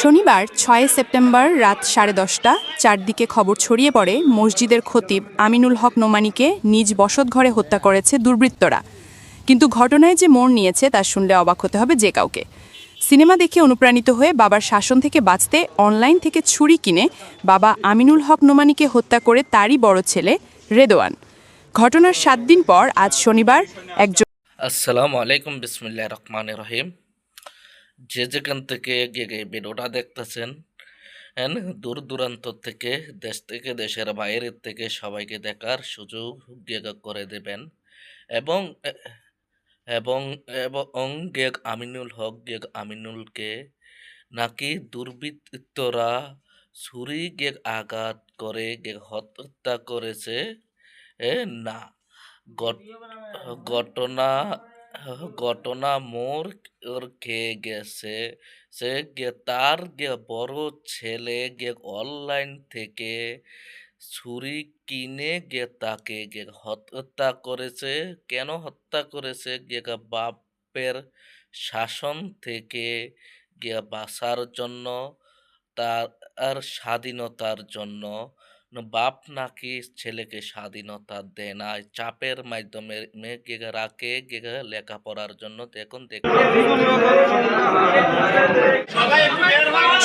শনিবার ৬ সেপ্টেম্বর রাত 10:30 চারদিকে খবর ছড়িয়ে পড়ে মসজিদের খতিব আমিনুল হক নোমানীকে নিজ বসতঘরে হত্যা করেছে দুর্বৃত্তরা। কিন্তু ঘটনায় যে মোড় নিয়েছে তা শুনলে অবাক হতে হবে যে কাউকে। সিনেমা দেখে অনুপ্রাণিত হয়ে বাবার শাসন থেকে বাঁচতে অনলাইন থেকে ছুরি কিনে বাবা আমিনুল হক নোমানীকে হত্যা করে তারই বড় ছেলে রেদোয়ান। ঘটনার 7 দিন পর আজ শনিবার একজন। আসসালামু আলাইকুম, বিসমিল্লাহির রহমানির রহিম। যে যেখান থেকে ভিডিওটা দেখতেছেন, দূর দূরান্ত থেকে, দেশ থেকে, দেশের বাইরের থেকে সবাইকে দেখার সুযোগ করে দেবেন। এবং এবং এবং আমিনুল হক আমিনুলকে নাকি দুর্বৃত্তরা ছুরি আঘাত করে হত্যা করেছে। না, ঘটনা ঘটনা মোর খেয়ে গেছে। তার বড় ছেলে অনলাইন থেকে ছুরি কিনে তাকে হত্যা করেছে। কেন হত্যা করেছে? বাপের শাসন থেকে বাঁচার জন্য, তার স্বাধীনতার জন্য। বাপ নাকি ছেলেকে স্বাধীনতা দেয় না, চাপের মাধ্যমে রাখে লেখাপড়ার জন্য। দেখুন।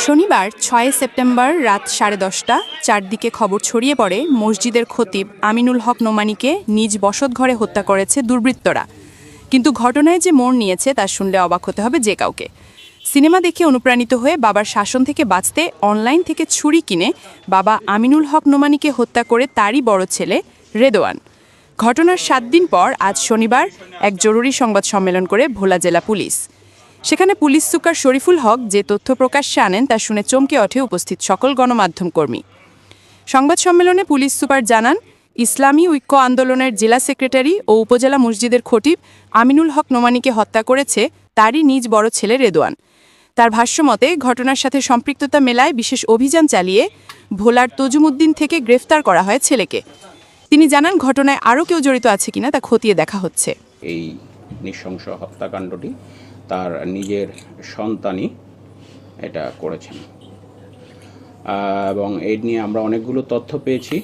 শনিবার ৬ সেপ্টেম্বর রাত 10:30 চারদিকে খবর ছড়িয়ে পড়ে মসজিদের খতিব আমিনুল হক নোমানীকে নিজ বসতঘরে হত্যা করেছে দুর্বৃত্তরা। কিন্তু ঘটনায় যে মোড় নিয়েছে তা শুনলে অবাক হতে হবে যে কাউকে। সিনেমা দেখে অনুপ্রাণিত হয়ে বাবার শাসন থেকে বাঁচতে অনলাইন থেকে ছুরি কিনে বাবা আমিনুল হক নোমানীকে হত্যা করে তারই বড় ছেলে রেদোয়ান। ঘটনার 7 দিন পর আজ শনিবার এক জরুরি সংবাদ সম্মেলন করে ভোলা জেলা পুলিশ। সেখানে পুলিশ সুপার শরীফুল হক যে তথ্য প্রকাশ্যে আনেন তা শুনে চমকে ওঠে উপস্থিত সকল গণমাধ্যম কর্মী। সংবাদ সম্মেলনে পুলিশ সুপার জানান, ইসলামী ঐক্য আন্দোলনের জেলা সেক্রেটারি ও উপজেলা মসজিদের খতিব আমিনুল হক নোমানীকে হত্যা করেছে তারই নিজ বড় ছেলে রেদোয়ান। তার ভাষ্যমতে ঘটনার সাথে সম্পৃক্ততা মেলায় বিশেষ অভিযান চালিয়ে ভোলার তজুমুদ্দিন থেকে গ্রেফতার করা হয় ছেলেকে। তিনি জানান, ঘটনায় আরও কেউ জড়িত আছে কিনা তা খতিয়ে দেখা হচ্ছে। এই নৃশংস হত্যাকাণ্ডটি তার নিজের সন্তানই এটা করেছেন এবং এই নিয়ে আমরা অনেকগুলো তথ্য পেয়েছি।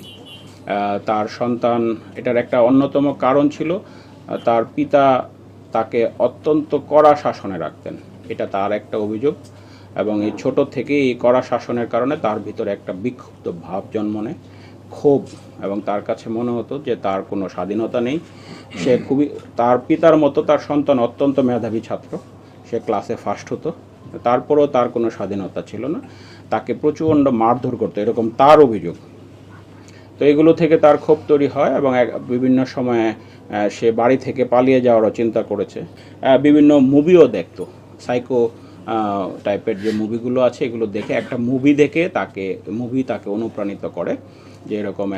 তার সন্তান, এটার একটা অন্যতম কারণ ছিল তার পিতা তাকে অত্যন্ত কড়া শাসনে রাখতেন, এটা তার একটা অভিযোগ। এবং এই ছোট থেকে এই কড়া শাসনের কারণে তার ভিতরে একটা বিক্ষুব্ধ ভাব জন্ম নেয়, ক্ষোভ, এবং তার কাছে মনে হতো যে তার কোনো স্বাধীনতা নেই। সে খুবই, তার পিতার মতো তার সন্তান অত্যন্ত মেধাবী ছাত্র, সে ক্লাসে ফার্স্ট হতো, তারপরেও তার কোনো স্বাধীনতা ছিল না, তাকে প্রচণ্ড মারধর করতো, এরকম তার অভিযোগ। তো এগুলো থেকে তার ক্ষোভ তৈরি হয় এবং বিভিন্ন সময়ে সে বাড়ি থেকে পালিয়ে যাওয়ারও চিন্তা করেছে। বিভিন্ন মুভিও দেখতো, সাইকো টাইপের যে মুভিগুলো আছে এগুলো দেখে, একটা মুভি দেখে তাকে অনুপ্রাণিত করে যে এরকম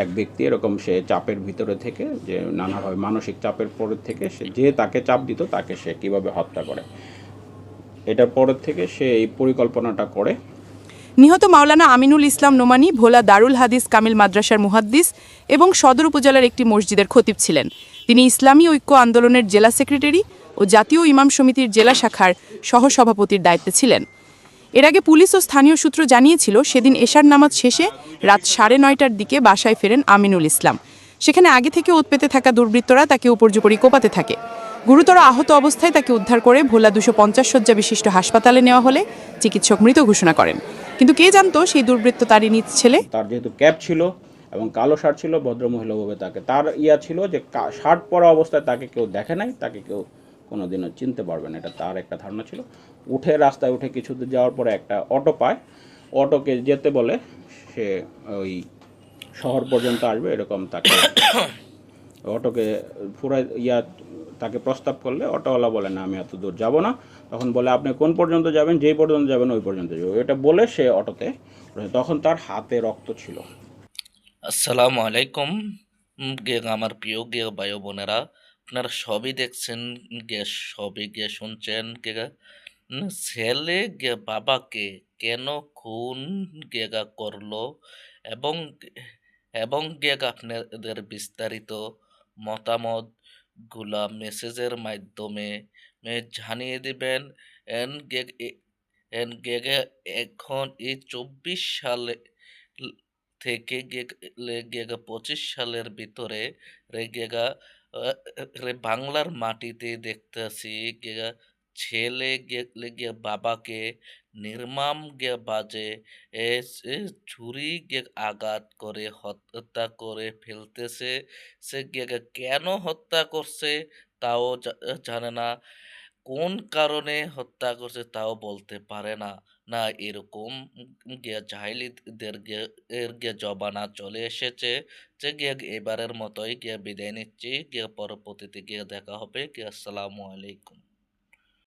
এক ব্যক্তি এরকম সে চাপের ভিতরে থেকে, যে নানাভাবে মানসিক চাপের পরের থেকে সে যে তাকে চাপ দিত তাকে সে কীভাবে হত্যা করে, এটার পরের থেকে সে এই পরিকল্পনাটা করে। নিহত মাওলানা আমিনুল ইসলাম নোমানী ভোলা দারুল হাদিস কামিল মাদ্রাসার মুহাদ্দিস এবং সদর উপজেলার একটি মসজিদের খতিব ছিলেন। তিনি ইসলামী ঐক্য আন্দোলনের জেলা সেক্রেটারি ও জাতীয় ইমাম সমিতির জেলা শাখার সহসভাপতির দায়িত্বে ছিলেন। এর আগে পুলিশ ও স্থানীয় সূত্র জানিয়েছিল, সেদিন এশার নামাজ শেষে রাত 9:30টার দিকে বাসায় ফেরেন আমিনুল ইসলাম। সেখানে আগে থেকে উৎপেতে থাকা দুর্বৃত্তরা তাকে উপর্যুপরি কোপাতে থাকে। গুরুতর আহত অবস্থায় তাকে উদ্ধার করে ভোলা 250 শয্যা বিশিষ্ট হাসপাতালে নেওয়া হলে চিকিৎসক মৃত ঘোষণা করেন। কিন্তু কে জানতো সেই দুর্বৃত্ত তারই নিজ ছেলে। তার যেহেতু ক্যাপ ছিল এবং কালো শার্ট ছিল, ভদ্রমহিলাভাবে তাকে, তার ছিল যে শার্ট পরা অবস্থায় তাকে কেউ দেখে নাই, তাকে কেউ কোনোদিনও চিনতে পারবে না, এটা তার একটা ধারণা ছিল। রাস্তায় উঠে কিছু দূর যাওয়ার পরে একটা অটো পায়, অটোকে যেতে বলে, সে ওই শহর পর্যন্ত আসবে এরকম তাকে অটোকে তাকে প্রস্তাব করলে অটোওয়ালা বলে না, আমি এত দূর যাব না। তখন বলে, আপনি কোন পর্যন্ত যাবেন? যেই পর্যন্ত যাবেন ওই পর্যন্ত যাবো, এটা বলে সে অটোতে। তখন তার হাতে রক্ত ছিল। আসসালামু আলাইকুম, আমার প্রিয় ভাই বোনেরা, আপনারা সবই দেখছেন, সবই শুনছেন। ছেলে বাবাকে কেন খুন করলো, এবং এবং আপনাদের বিস্তারিত মতামত গুলা মেসেজের মাধ্যমে জানিয়ে দিবেন। এন গেগ এ- এন গেগে এখন এই 24 সালে থেকে গেগা 25 সালের ভিতরে গেগা রে বাংলার মাটিতে দেখতেছি গেগা ছেলে গিয়ে বাবাকে নির্মম গে বাজে ছুরি গে আঘাত করে হত্যা করে ফেলতেছে। সে কেন হত্যা করছে তাও জানে না। কোন কারণে হত্যা করছে তাও বলতে পারে না। না এরকম জাহিলিদের জমানা চলে এসেছে যে এবারের মতোই বিদায় নিচ্ছি। পরবর্তীতে দেখা হবে। আসসালামু আলাইকুম।